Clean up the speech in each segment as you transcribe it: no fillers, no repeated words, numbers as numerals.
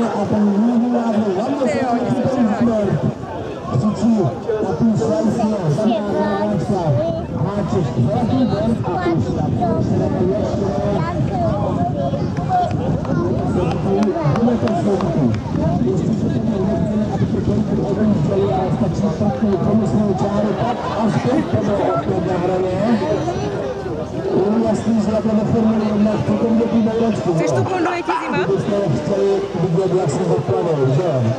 a ten druhý návrh hlavně se výsledek. Křičí na tým švajsně, zadná závačka. Háček velký den a už na předeme ještě. Budete složitý. Ještě se tomu nechceme, aby se konky odjížděli, ale stačí špatnou pomyslnou čáru tak a zpět to bylo opět na hraně. Jasný, že takhle ve Formuli 1 přitom do té nejlepší. Chceš tu Hondu, je ti zima? Kdybyste chtěli vidět, jak se zaplavil, že?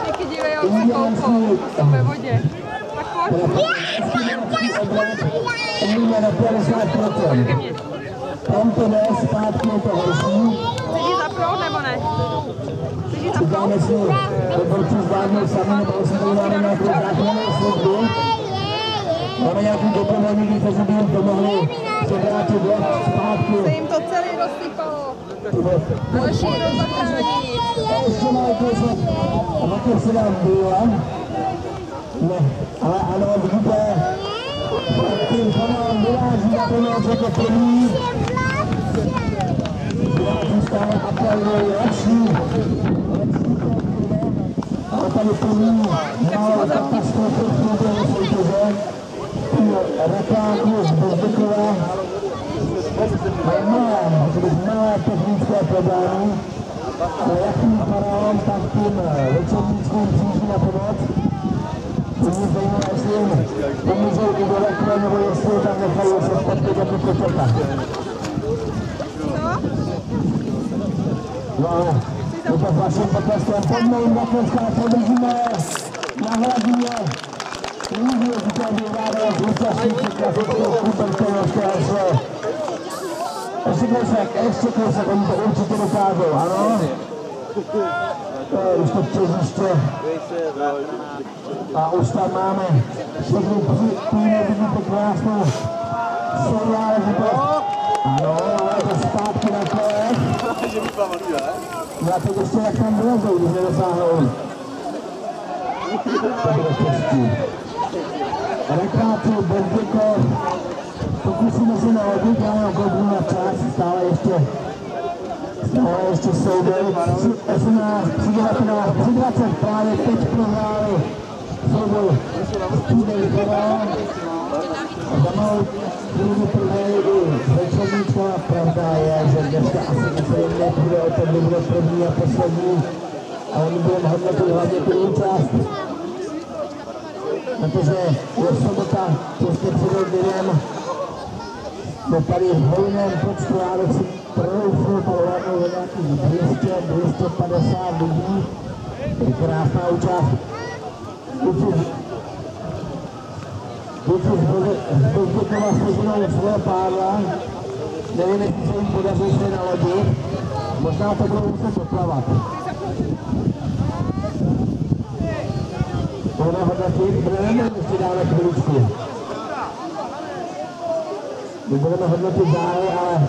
Díky divejoucí koukou, jsou ve vodě. Tak pojď. Tam to jde, zpátky je to horší. Chceš jí zapnout nebo ne? Chceš jí zapnout? Přidáme si doborčí zvládnout sami, nebo si tady máme nějakou záchrannou službu. Máme nějaký doprovodníky, kteří by jim pomohli převrátit vlak zpátky. Se jim to celý rozsypalo. Ale šíro zachránit. Ještě máme kousek, a taky se nám byla. Ne, ale ano, vidíte, tím kanálem vyráží na pomoc jako první. Vyráží stále apeluje lepší. Ale tady první malou katastrofu v průběhu soutěže. Reklámku z Bezdekova. Malé technické problémy. Ale jakým parálem, tak tím večernickým přijíždí na pomoc. Mě zajímá, jestli jim pomůžou i do rekle, nebo jestli tam nechají se zpátky do kočeta. No, je to s vaším potleskem. Pojďme jim na tleská, podržíme na hladině. Můžu říkat, že ráda z účastníky klasickou kubertovské heslo. Ještě kousek, oni to určitě dokážou, ano? To je už to přežiště. A už tam máme všechny týmy, vidíte krásnou seriálečitost. Ano, ale to zpátky na kolech. Já teď ještě jak tam vylezou, když nedosáhnou. To bude štěstí. Rekreaci Bezdekov. Pokusíme se nahodit, já mám hodinu na čas, stále ještě souboj. 18, 19, 20, právě teď prohráli souboj Stýdenková. Zamal druhý prvej i večerníčka. Pravda je, že dneska asi nepůjde o to, kdo bude první a poslední. A oni budeme hodnotit hlavně první část. Protože je sobota těsně před obědem. Jsme tady v hojném počtu, já bych si proufl pohlednout do nějakých 200-250 lidí. Je krásná účast. Kluci z Bezdekova složenou svoje pádla. Nevím, jestli se jim podaří se nalodit. Možná to budou muset doplavat. Budeme hodnotit, budeme ještě dále chvíličku. My budeme hodnotit dále, ale...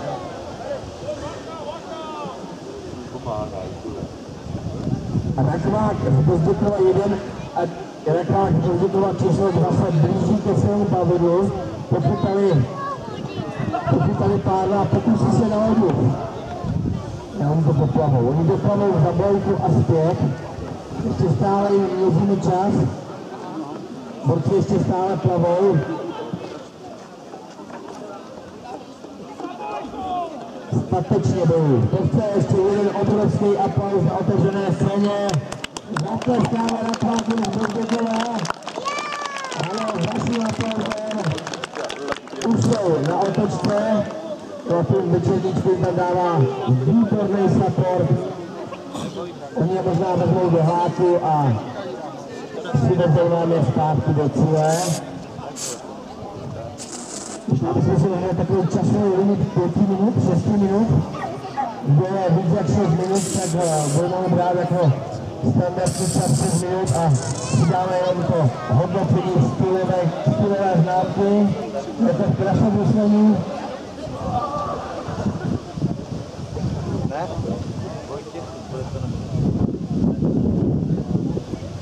Rakvák z Bezdekova 1 a Rakvák z Bezdekova číslo 2 se blíží ke svému pavidlu. Pochytali pádla a pokusí se nahodit. Já oni to poplavou. Oni doplavou za bojku a zpět. Ještě stále jim měříme čas. Borci ještě stále plavou. Statečně bojují. To chce ještě jeden obrovský aplaus na otevřené scéně. Zatleskáme Rakváku z Bezdekova. Ano, s vaším aplausem. Už jsou na otočce. Chlapům večerníčku tam dává výborný support. Oni je možná vezmou do háku a přivezou nám je zpátky do cíle. Možná bychom si nahráli takovou časovou limit 5 minut, 6 minut. Kdo je víc jak 6 minut, tak budeme brát jako standardní čas 6 minut a přidáme jenom to hodnocení stylové známky. Je to krasobrusení.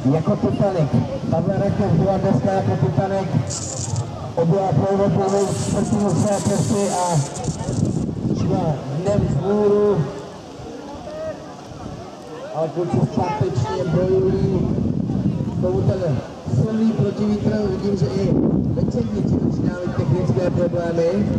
jako Titanic. Tahle rakev byla dneska jako Titanic. Objela plouvou čtvrtinu své cesty a šla dnem vzhůru. Ale kluci statečně bojují. Tomu ten silný protivítr, vidím, že i Večerníci začíná mít technické problémy.